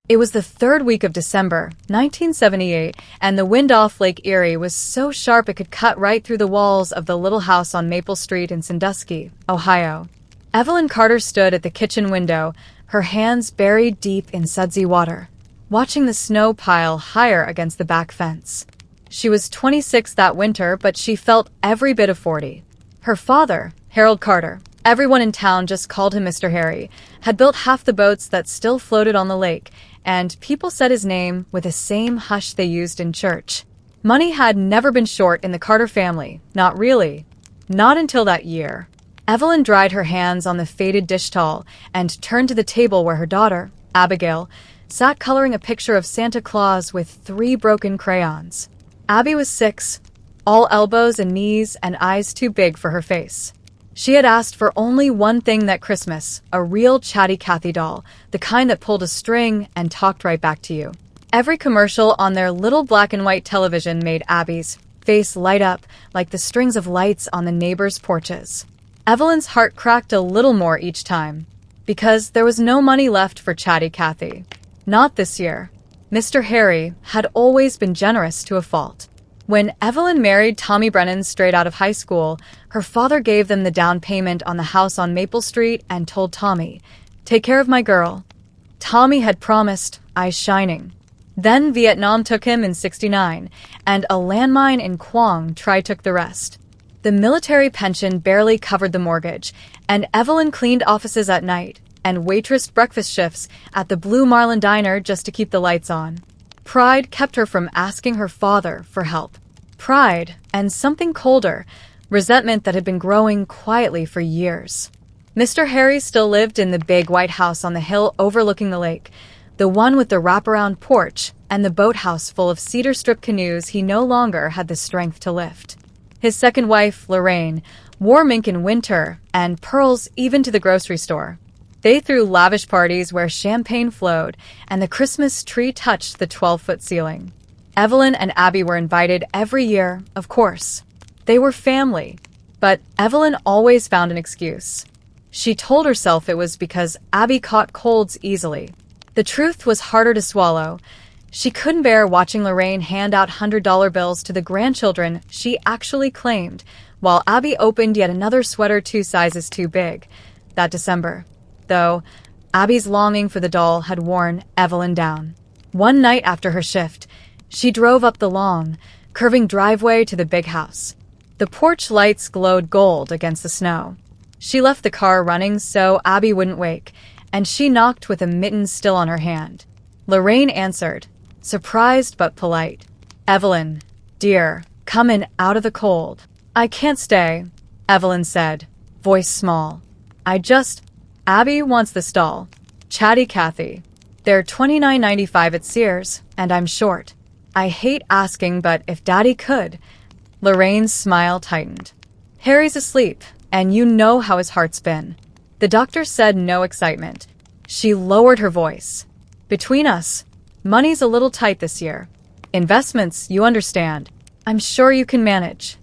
It was the third week of December, 1978, and the wind off Lake Erie was so sharp it could cut right through the walls of the little house on Maple Street in Sandusky, Ohio. Evelyn Carter stood at the kitchen window, her hands buried deep in sudsy water, watching the snow pile higher against the back fence. She was 26 that winter, but she felt every bit of 40. Her father, Harold Carter, everyone in town just called him Mr. Harry, had built half the boats that still floated on the lake, and people said his name with the same hush they used in church. Money had never been short in the Carter family, not really. Not until that year. Evelyn dried her hands on the faded dish towel and turned to the table where her daughter, Abigail, sat coloring a picture of Santa Claus with 3 broken crayons. Abby was 6, all elbows and knees and eyes too big for her face. She had asked for only one thing that Christmas, a real chatty Cathy doll, the kind that pulled a string and talked right back to you. Every commercial on their little black and white television made Abby's face light up like the strings of lights on the neighbors' porches. Evelyn's heart cracked a little more each time, because there was no money left for chatty Cathy. Not this year. Mr. Harry had always been generous to a fault. When Evelyn married Tommy Brennan straight out of high school, her father gave them the down payment on the house on Maple Street and told Tommy, "Take care of my girl." Tommy had promised, eyes shining. Then Vietnam took him in '69, and a landmine in Quang took the rest. The military pension barely covered the mortgage, and Evelyn cleaned offices at night and waitressed breakfast shifts at the Blue Marlin Diner just to keep the lights on. Pride kept her from asking her father for help. Pride, and something colder, resentment that had been growing quietly for years. Mr. Harry still lived in the big white house on the hill overlooking the lake, the one with the wraparound porch and the boathouse full of cedar strip canoes he no longer had the strength to lift. His second wife, Lorraine, wore mink in winter and pearls even to the grocery store. They threw lavish parties where champagne flowed and the Christmas tree touched the 12-foot ceiling. Evelyn and Abby were invited every year, of course. They were family, but Evelyn always found an excuse. She told herself it was because Abby caught colds easily. The truth was harder to swallow. She couldn't bear watching Lorraine hand out $100 bills to the grandchildren she actually claimed, while Abby opened yet another sweater 2 sizes too big. That December, though, Abby's longing for the doll had worn Evelyn down. One night after her shift, she drove up the long, curving driveway to the big house. The porch lights glowed gold against the snow. She left the car running so Abby wouldn't wake, and she knocked with a mitten still on her hand. Lorraine answered, surprised but polite. "Evelyn, dear, come in out of the cold." "I can't stay," Evelyn said, voice small. Abby wants this doll. Chatty Cathy. They're $29.95 at Sears, and I'm short. I hate asking, but if Daddy could. Lorraine's smile tightened. Harry's asleep, and you know how his heart's been. The doctor said no excitement. She lowered her voice. Between us, money's a little tight this year. Investments, you understand. I'm sure you can manage.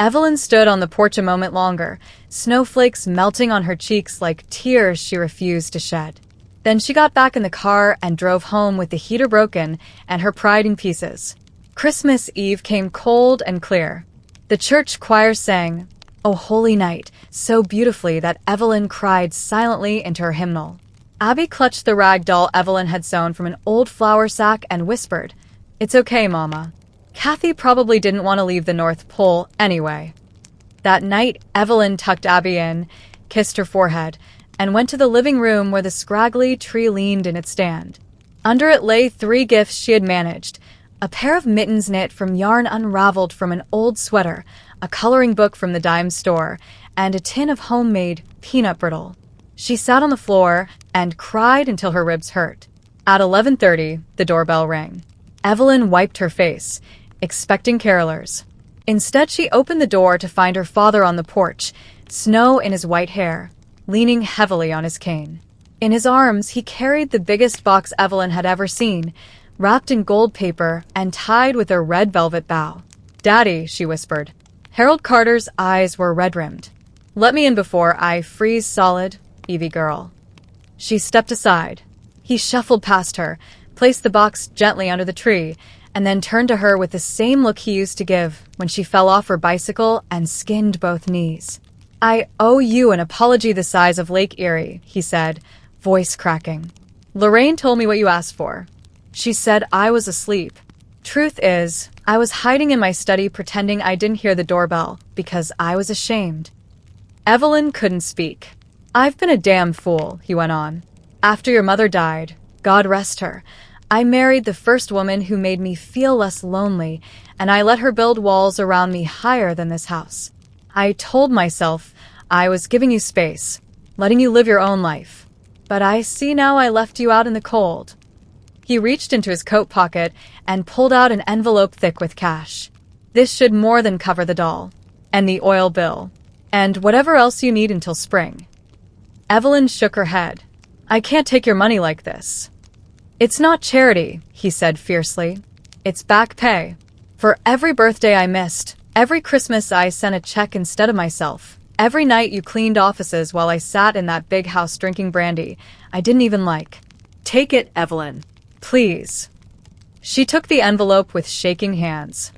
Evelyn stood on the porch a moment longer, snowflakes melting on her cheeks like tears she refused to shed. Then she got back in the car and drove home with the heater broken and her pride in pieces. Christmas Eve came cold and clear. The church choir sang, "O Holy Night," so beautifully that Evelyn cried silently into her hymnal. Abby clutched the rag doll Evelyn had sewn from an old flour sack and whispered, "It's okay, Mama." Cathy probably didn't want to leave the North Pole anyway. That night, Evelyn tucked Abby in, kissed her forehead, and went to the living room where the scraggly tree leaned in its stand. Under it lay 3 gifts she had managed: a pair of mittens knit from yarn unraveled from an old sweater, a coloring book from the dime store, and a tin of homemade peanut brittle. She sat on the floor and cried until her ribs hurt. At 11:30, the doorbell rang. Evelyn wiped her face, expecting carolers. Instead, she opened the door to find her father on the porch, snow in his white hair, leaning heavily on his cane. In his arms, he carried the biggest box Evelyn had ever seen, wrapped in gold paper and tied with a red velvet bow. "Daddy," she whispered. Harold Carter's eyes were red-rimmed. "Let me in before I freeze solid, Evie girl." She stepped aside. He shuffled past her, placed the box gently under the tree, and then turned to her with the same look he used to give when she fell off her bicycle and skinned both knees. "I owe you an apology the size of Lake Erie," he said, voice cracking. "Lorraine told me what you asked for. She said I was asleep. Truth is, I was hiding in my study pretending I didn't hear the doorbell because I was ashamed." Evelyn couldn't speak. "I've been a damn fool," he went on. "After your mother died, God rest her, I married the first woman who made me feel less lonely, and I let her build walls around me higher than this house. I told myself I was giving you space, letting you live your own life. But I see now I left you out in the cold." He reached into his coat pocket and pulled out an envelope thick with cash. "This should more than cover the doll, and the oil bill, and whatever else you need until spring." Evelyn shook her head. "I can't take your money like this." "It's not charity," he said fiercely. "It's back pay. For every birthday I missed, every Christmas I sent a check instead of myself, every night you cleaned offices while I sat in that big house drinking brandy I didn't even like. Take it, Evelyn. Please." She took the envelope with shaking hands.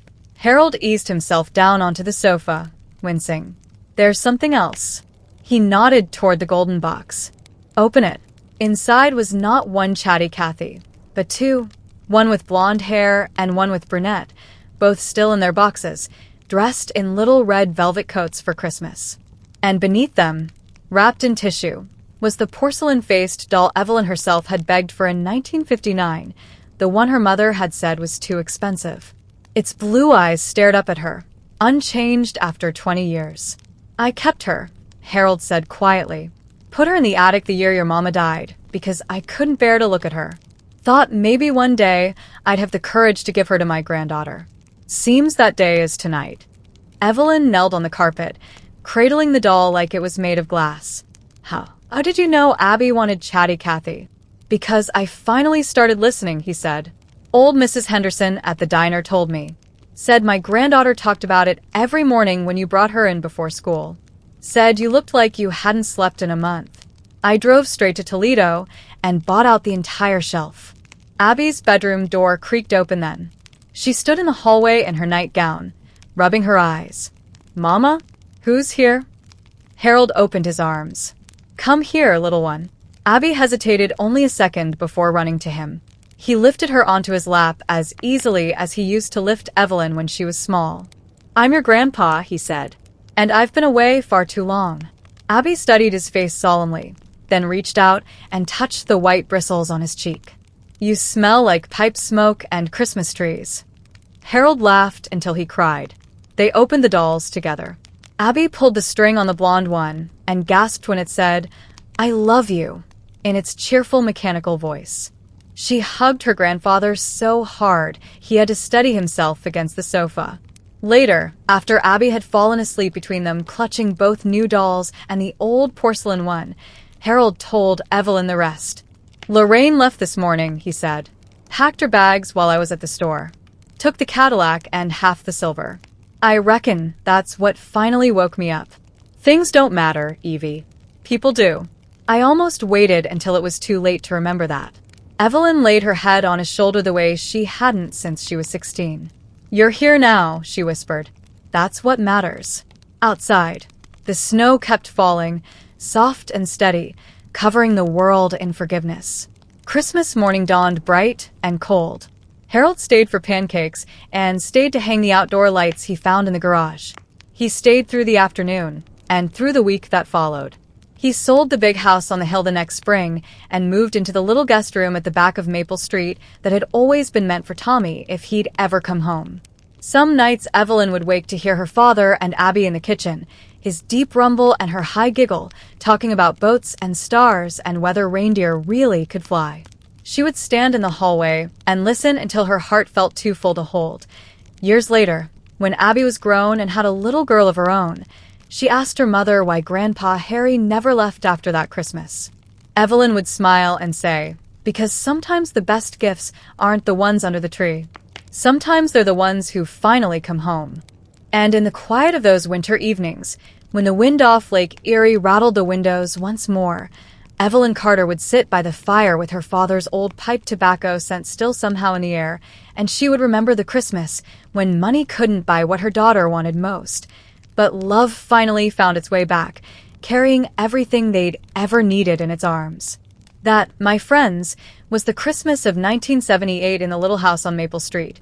Harold eased himself down onto the sofa, wincing. "There's something else." He nodded toward the golden box. "Open it." Inside was not one chatty Kathy, but two, one with blonde hair and one with brunette, both still in their boxes, dressed in little red velvet coats for Christmas. And beneath them, wrapped in tissue, was the porcelain-faced doll Evelyn herself had begged for in 1959, the one her mother had said was too expensive. Its blue eyes stared up at her, unchanged after 20 years. "I kept her," Harold said quietly. "Put her in the attic the year your mama died, because I couldn't bear to look at her. Thought maybe one day I'd have the courage to give her to my granddaughter. Seems that day is tonight." Evelyn knelt on the carpet, cradling the doll like it was made of glass. How did you know Abby wanted chatty Kathy?" "Because I finally started listening," he said. "Old Mrs. Henderson at the diner told me. Said my granddaughter talked about it every morning when you brought her in before school. Said you looked like you hadn't slept in a month. I drove straight to Toledo and bought out the entire shelf." Abby's bedroom door creaked open then. She stood in the hallway in her nightgown, rubbing her eyes. "Mama? Who's here?" Harold opened his arms. "Come here, little one." Abby hesitated only a second before running to him. He lifted her onto his lap as easily as he used to lift Evelyn when she was small. "I'm your grandpa," he said. "And I've been away far too long." Abby studied his face solemnly, then reached out and touched the white bristles on his cheek. "You smell like pipe smoke and Christmas trees." Harold laughed until he cried. They opened the dolls together. Abby pulled the string on the blonde one and gasped when it said, "I love you," in its cheerful mechanical voice. She hugged her grandfather so hard he had to steady himself against the sofa. Later, after Abby had fallen asleep between them, clutching both new dolls and the old porcelain one, Harold told Evelyn the rest. "Lorraine left this morning," he said. "Packed her bags while I was at the store. Took the Cadillac and half the silver. I reckon that's what finally woke me up. Things don't matter, Evie. People do." I almost waited until it was too late to remember that. Evelyn laid her head on his shoulder the way she hadn't since she was 16. "You're here now," she whispered. "That's what matters." Outside, the snow kept falling, soft and steady, covering the world in forgiveness. Christmas morning dawned bright and cold. Harold stayed for pancakes and stayed to hang the outdoor lights he found in the garage. He stayed through the afternoon and through the week that followed. He sold the big house on the hill the next spring and moved into the little guest room at the back of Maple Street that had always been meant for Tommy if he'd ever come home. Some nights Evelyn would wake to hear her father and Abby in the kitchen, his deep rumble and her high giggle, talking about boats and stars and whether reindeer really could fly. She would stand in the hallway and listen until her heart felt too full to hold. Years later, when Abby was grown and had a little girl of her own, she asked her mother why Grandpa Harry never left after that Christmas. Evelyn would smile and say, "Because sometimes the best gifts aren't the ones under the tree. Sometimes they're the ones who finally come home." And in the quiet of those winter evenings, when the wind off Lake Erie rattled the windows once more, Evelyn Carter would sit by the fire with her father's old pipe tobacco scent still somehow in the air, and she would remember the Christmas when money couldn't buy what her daughter wanted most. But love finally found its way back, carrying everything they'd ever needed in its arms. That, my friends, was the Christmas of 1978 in the little house on Maple Street.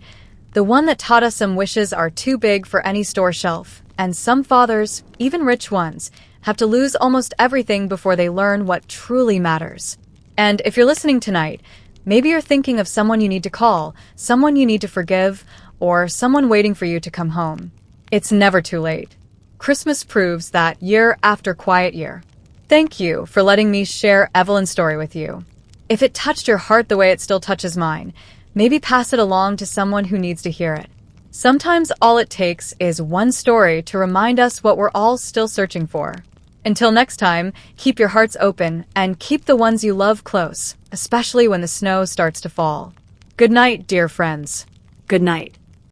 The one that taught us some wishes are too big for any store shelf, and some fathers, even rich ones, have to lose almost everything before they learn what truly matters. And if you're listening tonight, maybe you're thinking of someone you need to call, someone you need to forgive, or someone waiting for you to come home. It's never too late. Christmas proves that year after quiet year. Thank you for letting me share Evelyn's story with you. If it touched your heart the way it still touches mine, maybe pass it along to someone who needs to hear it. Sometimes all it takes is one story to remind us what we're all still searching for. Until next time, keep your hearts open and keep the ones you love close, especially when the snow starts to fall. Good night, dear friends. Good night.